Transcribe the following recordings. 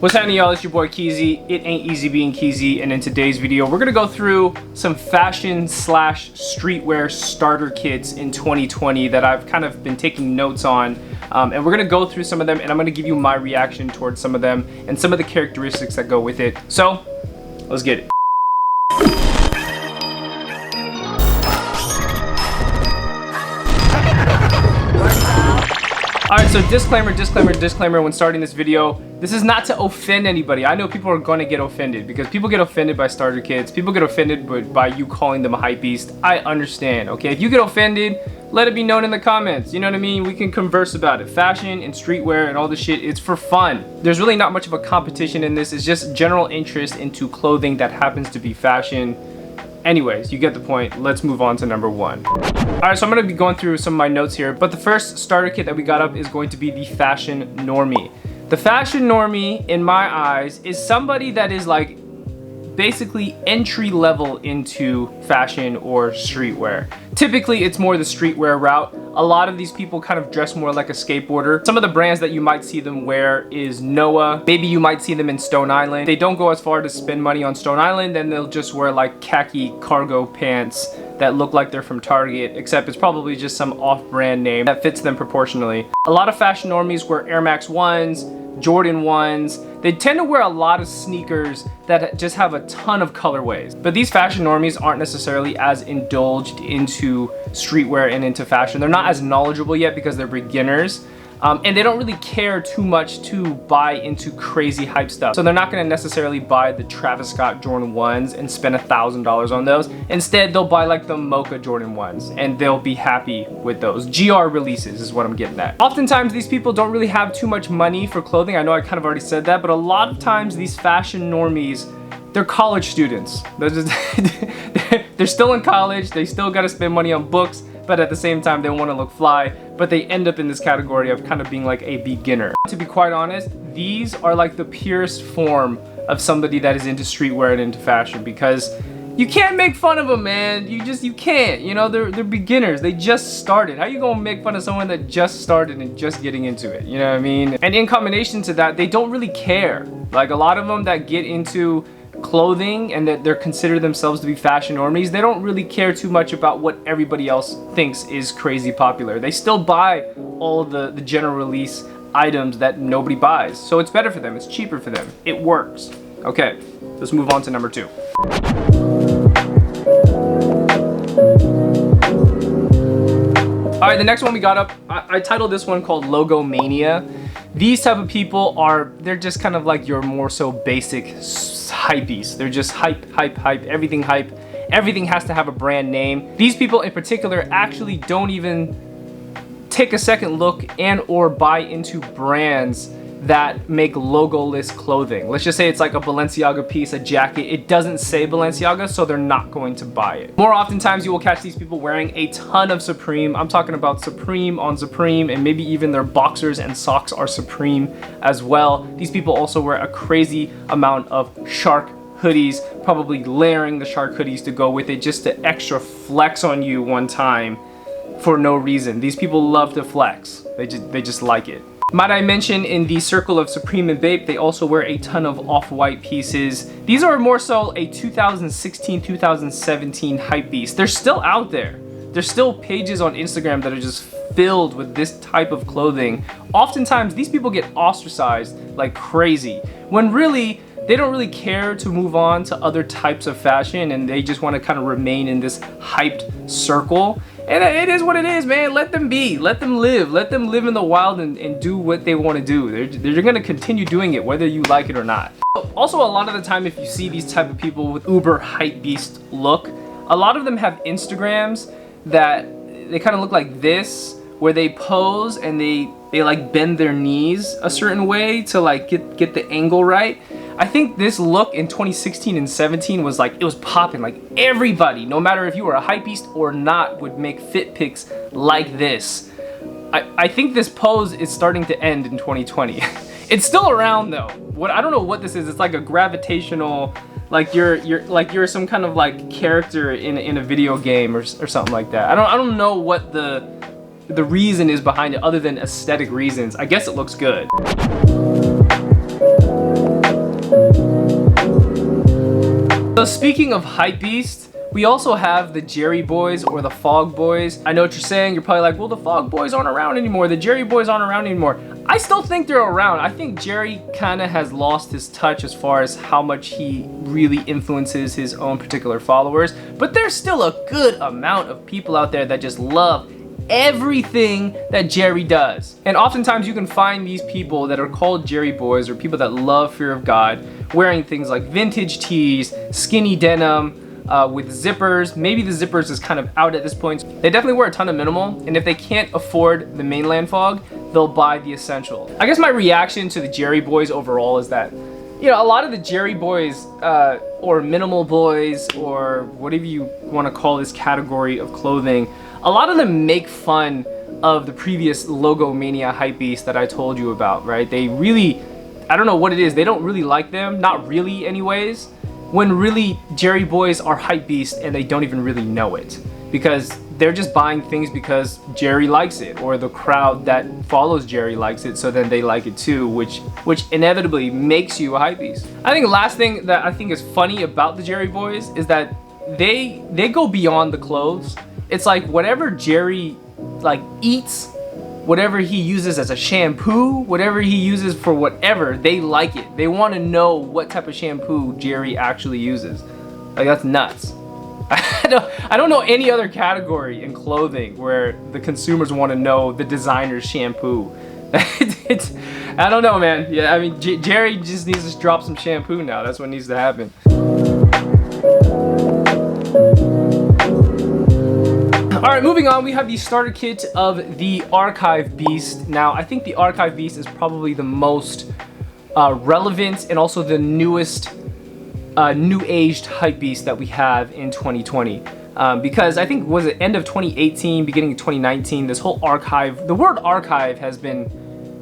What's happening, y'all? It's your boy Keezy. It ain't easy being Keezy, and in today's video we're gonna go through some fashion slash streetwear starter kits in 2020 that I've kind of been taking notes on, and we're gonna go through some of them, and I'm gonna give you my reaction towards some of them and some of the characteristics that go with it. So let's get it. Alright, so disclaimer when starting this video. This is not to offend anybody. I know people are going to get offended because people get offended by starter kits. People get offended by you calling them a hype beast. I understand, okay? If you get offended, let it be known in the comments. You know what I mean? We can converse about it. Fashion and streetwear and all this shit, it's for fun. There's really not much of a competition in this. It's just general interest into clothing that happens to be fashion. Anyways, you get the point. Let's move on to number one. Alright, so I'm going to be going through some of my notes here, but the first starter kit that we got up is going to be the Fashion Normie. The Fashion Normie, in my eyes, is somebody that is like basically entry level into fashion or streetwear. Typically, it's more the streetwear route. A lot of these people kind of dress more like a skateboarder. Some of the brands that you might see them wear is Noah. Maybe you might see them in Stone Island. They don't go as far to spend money on Stone Island, then they'll just wear like khaki cargo pants that look like they're from Target, except it's probably just some off-brand name that fits them proportionally. A lot of fashion normies wear Air Max 1s, Jordan 1s. They tend to wear a lot of sneakers that just have a ton of colorways. But these fashion normies aren't necessarily as indulged into streetwear and into fashion. They're not as knowledgeable yet because they're beginners. And they don't really care too much to buy into crazy hype stuff. So they're not gonna necessarily buy the Travis Scott Jordan 1s and spend $1,000 on those. Instead, they'll buy like the Mocha Jordan 1s and they'll be happy with those. GR releases is what I'm getting at. Oftentimes, these people don't really have too much money for clothing. I know I kind of already said that, but a lot of times these fashion normies, they're college students. They're still in college, they still gotta spend money on books, but at the same time they want to look fly, but they end up in this category of kind of being like a beginner. To be quite honest, these are like the purest form of somebody that is into streetwear and into fashion, because you can't make fun of them, man. You can't. You know, they're beginners. They just started. How you gonna make fun of someone that just started and just getting into it? You know what I mean? And in combination to that, they don't really care. Like a lot of them that get into clothing and that they're consider themselves to be fashion normies, they don't really care too much about what everybody else thinks is crazy popular. They still buy all the general release items that nobody buys. So it's better for them, it's cheaper for them, it works. Okay, let's move on to number two. Alright, the next one we got up, I titled this one called Logo Mania. These type of people they're just kind of like your more so basic hypebeasts. They're just hype, everything hype. Everything has to have a brand name. These people in particular actually don't even take a second look and or buy into brands that make logo-less clothing. Let's just say it's like a Balenciaga piece, a jacket. It doesn't say Balenciaga, so they're not going to buy it. More oftentimes, you will catch these people wearing a ton of Supreme. I'm talking about Supreme on Supreme, and maybe even their boxers and socks are Supreme as well. These people also wear a crazy amount of Shark hoodies, probably layering the Shark hoodies to go with it just to extra flex on you one time for no reason. These people love to flex. They just like it. Might I mention, in the circle of Supreme and Bape, they also wear a ton of off-white pieces. These are more so a 2016-2017 hype beast. They're still out there. There's still pages on Instagram that are just filled with this type of clothing. Oftentimes, these people get ostracized like crazy, when really, they don't really care to move on to other types of fashion, and they just want to kind of remain in this hyped circle. And it is what it is, man. Let them be. Let them live. Let them live in the wild and do what they want to do. They're going to continue doing it whether you like it or not. Also, a lot of the time, if you see these type of people with uber hype beast look, a lot of them have Instagrams that they kind of look like this, where they pose and they like bend their knees a certain way to like get the angle right. I think this look in 2016 and 17 was like, it was popping. Like everybody, no matter if you were a hypebeast or not, would make fit pics like this. I think this pose is starting to end in 2020. It's still around though. I don't know what this is. It's like a gravitational, like you're some kind of like character in a video game or something like that. I don't know what the reason is behind it other than aesthetic reasons. I guess it looks good. So speaking of hypebeast, we also have the Jerry Boys or the Fog Boys. I know what you're saying. You're probably like, well, the Fog Boys aren't around anymore. The Jerry Boys aren't around anymore. I still think they're around. I think Jerry kind of has lost his touch as far as how much he really influences his own particular followers. But there's still a good amount of people out there that just love everything that Jerry does. And oftentimes you can find these people that are called Jerry Boys or people that love Fear of God wearing things like vintage tees, skinny denim, with zippers. Maybe the zippers is kind of out at this point. They definitely wear a ton of minimal, and if they can't afford the mainland fog, they'll buy the essential. I guess my reaction to the Jerry Boys overall is that, you know, a lot of the Jerry Boys or minimal boys or whatever you want to call this category of clothing, a lot of them make fun of the previous logo Mania Hypebeast that I told you about, right? They really, I don't know what it is, they don't really like them, not really anyways, when really Jerry Boys are hypebeast and they don't even really know it, because they're just buying things because Jerry likes it or the crowd that follows Jerry likes it, so then they like it too, which inevitably makes you a hypebeast. I think the last thing that I think is funny about the Jerry Boys is that they go beyond the clothes. It's like whatever Jerry like eats, whatever he uses as a shampoo, whatever he uses for whatever, they like it. They want to know what type of shampoo Jerry actually uses. Like, that's nuts. I don't know any other category in clothing where the consumers want to know the designer's shampoo. I don't know, man. Yeah, I mean, Jerry just needs to drop some shampoo now. That's what needs to happen. Alright, moving on, we have the starter kit of the Archive Beast. Now, I think the Archive Beast is probably the most relevant and also the newest new-aged hype beast that we have in 2020. Because I think, was it end of 2018, beginning of 2019, this whole archive, the word archive has been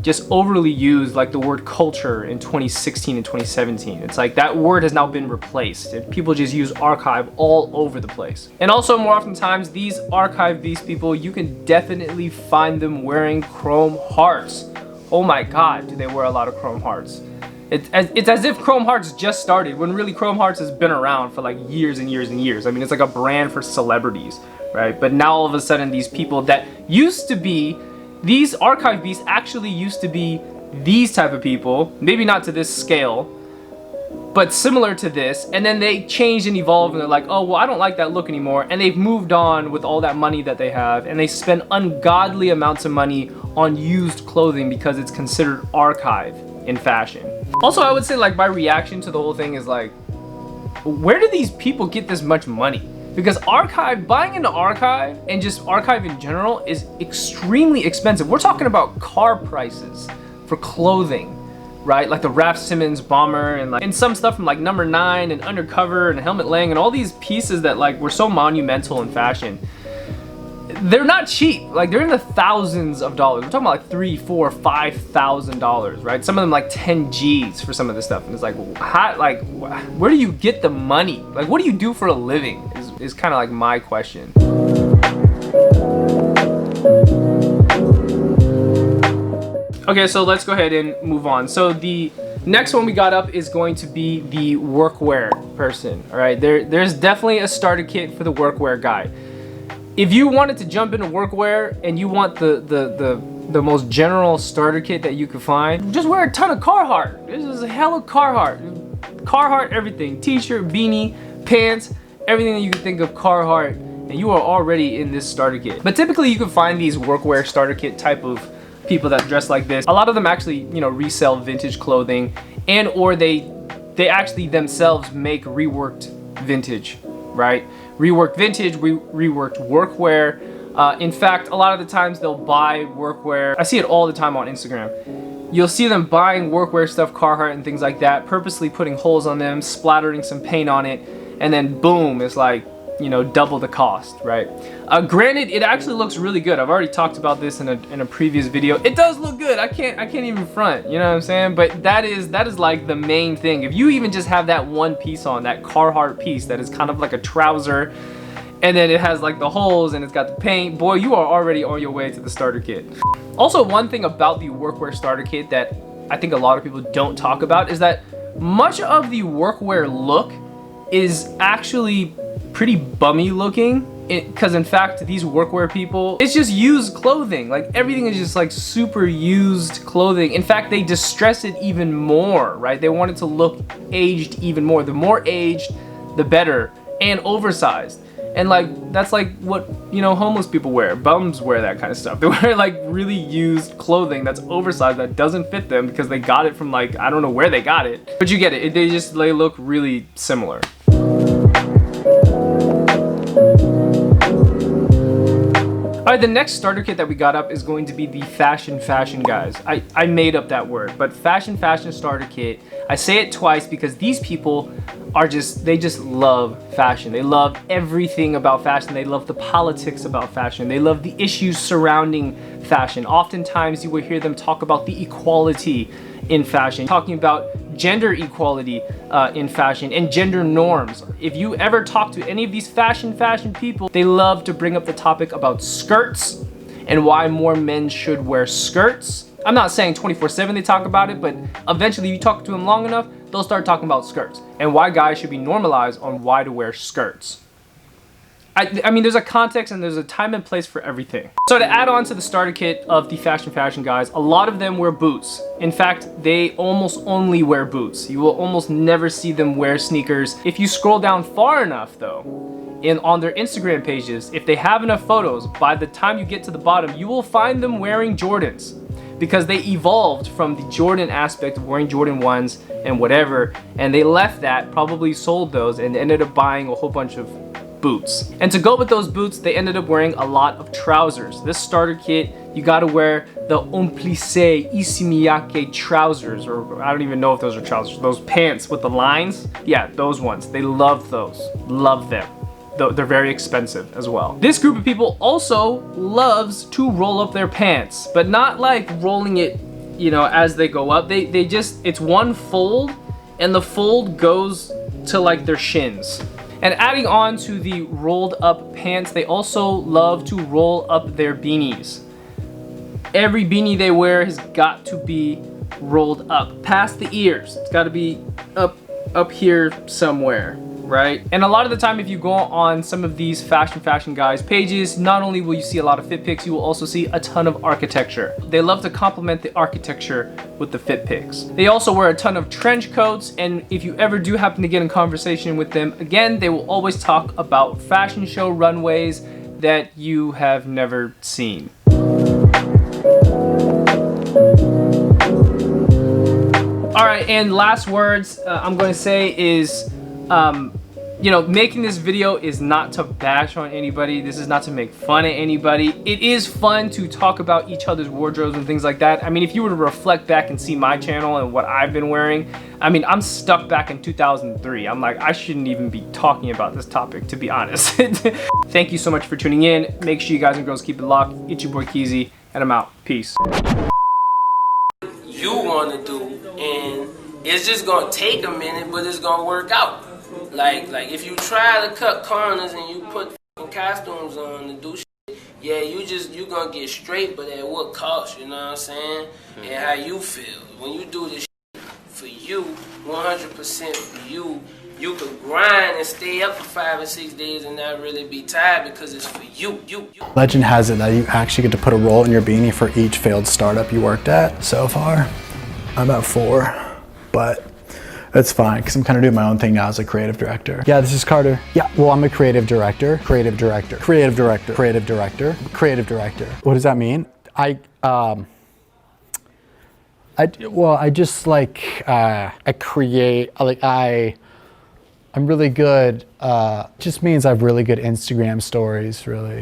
just overly used like the word culture in 2016 and 2017. It's like that word has now been replaced. People just use archive all over the place. And also more oftentimes, these Archive Beast people, you can definitely find them wearing chrome hearts. Oh my God, do they wear a lot of chrome hearts. It's as if Chrome Hearts just started, when really Chrome Hearts has been around for like years and years and years. I mean, it's like a brand for celebrities, right? But now all of a sudden, these people that used to be, these Archive Beasts actually used to be these type of people, maybe not to this scale, but similar to this, and then they changed and evolved and they're like, oh, well, I don't like that look anymore, and they've moved on with all that money that they have, and they spend ungodly amounts of money on used clothing because it's considered archive in fashion. Also, I would say, like, my reaction to the whole thing is like, where do these people get this much money? Because archive, buying into archive and just archive in general is extremely expensive. We're talking about car prices for clothing, right? Like the Raf Simons bomber and some stuff from like Number 9 and Undercover and Helmut Lang and all these pieces that like were so monumental in fashion. They're not cheap. Like, they're in the thousands of dollars. We're talking about like $3,000, $4,000, $5,000, right? Some of them like 10 G's for some of this stuff. And it's like, how, like, where do you get the money? Like, what do you do for a living? Is kind of like my question. Okay, so let's go ahead and move on. So the next one we got up is going to be the workwear person. All right, there's definitely a starter kit for the workwear guy. If you wanted to jump into workwear and you want the most general starter kit that you could find, just wear a ton of Carhartt. This is a hell of Carhartt. Carhartt everything. T-shirt, beanie, pants, everything that you can think of Carhartt, and you are already in this starter kit. But typically you can find these workwear starter kit type of people that dress like this. A lot of them actually, you know, resell vintage clothing, and or they actually themselves make reworked vintage, right? Reworked vintage, reworked workwear. In fact, a lot of the times they'll buy workwear. I see it all the time on Instagram. You'll see them buying workwear stuff, Carhartt and things like that, purposely putting holes on them, splattering some paint on it, and then boom, it's like, you know, double the cost, right? Granted, it actually looks really good. I've already talked about this in a previous video. It does look good. I can't even front, you know what I'm saying? But that is like the main thing. If you even just have that one piece on, that Carhartt piece that is kind of like a trouser, and then it has like the holes and it's got the paint, boy, you are already on your way to the starter kit. Also, one thing about the workwear starter kit that I think a lot of people don't talk about is that much of the workwear look is actually pretty bummy looking. Because in fact, these workwear people, it's just used clothing. Like everything is just like super used clothing. In fact, they distress it even more, right? They want it to look aged even more. The more aged, the better, and oversized. And like, that's like what, you know, homeless people wear. Bums wear that kind of stuff. They wear like really used clothing that's oversized, that doesn't fit them because they got it from like, I don't know where they got it. But you get it, they look really similar. Alright, the next starter kit that we got up is going to be the fashion guys. I made up that word, but fashion starter kit. I say it twice because these people are they just love fashion. They love everything about fashion. They love the politics about fashion. They love the issues surrounding fashion. Oftentimes you will hear them talk about the equality in fashion, talking about gender equality in fashion and gender norms. If you ever talk to any of these fashion people, they love to bring up the topic about skirts and why more men should wear skirts. I'm not saying 24/7 they talk about it, but eventually you talk to them long enough, they'll start talking about skirts and why guys should be normalized on why to wear skirts. I mean, there's a context and there's a time and place for everything. So to add on to the starter kit of the fashion guys, a lot of them wear boots. In fact, they almost only wear boots. You will almost never see them wear sneakers. If you scroll down far enough though, on their Instagram pages, if they have enough photos, by the time you get to the bottom, you will find them wearing Jordans. Because they evolved from the Jordan aspect of wearing Jordan 1s and whatever, and they left that, probably sold those, and ended up buying a whole bunch of boots. And to go with those boots, they ended up wearing a lot of trousers. This starter kit, you gotta wear the plissé Isimiake trousers, or I don't even know if those are trousers, those pants with the lines. Yeah, those ones. They love those. Love them. They're very expensive as well. This group of people also loves to roll up their pants, but not like rolling it, you know, as they go up. They just, it's one fold, and the fold goes to like their shins. And adding on to the rolled up pants, they also love to roll up their beanies. Every beanie they wear has got to be rolled up past the ears. It's got to be up here somewhere, right? And a lot of the time, if you go on some of these fashion guys pages, not only will you see a lot of fit pics, you will also see a ton of architecture. They love to complement the architecture with the fit pics. They also wear a ton of trench coats, and if you ever do happen to get in conversation with them, again, they will always talk about fashion show runways that you have never seen. All right, and last words I'm going to say is, you know, making this video is not to bash on anybody. This is not to make fun of anybody. It is fun to talk about each other's wardrobes and things like that. I mean, if you were to reflect back and see my channel and what I've been wearing, I mean, I'm stuck back in 2003. I'm like, I shouldn't even be talking about this topic, to be honest. Thank you so much for tuning in. Make sure you guys and girls keep it locked. It's your boy Keezy, and I'm out. Peace. You want to do, and it's just gonna take a minute, but it's gonna work out. Like if you try to cut corners and you put costumes on to do shit, yeah, you gonna get straight, but at what cost? You know what I'm saying? And how you feel when you do this shit for you, 100% for you. You could grind and stay up for 5 or 6 days and not really be tired because it's for you. Legend has it that you actually get to put a roll in your beanie for each failed startup you worked at. So far, I'm at 4, but that's fine because I'm kind of doing my own thing now as a creative director. Yeah, this is Carter. Yeah, well, I'm a creative director. What does that mean? I create, I'm really good, just means I have really good Instagram stories, really.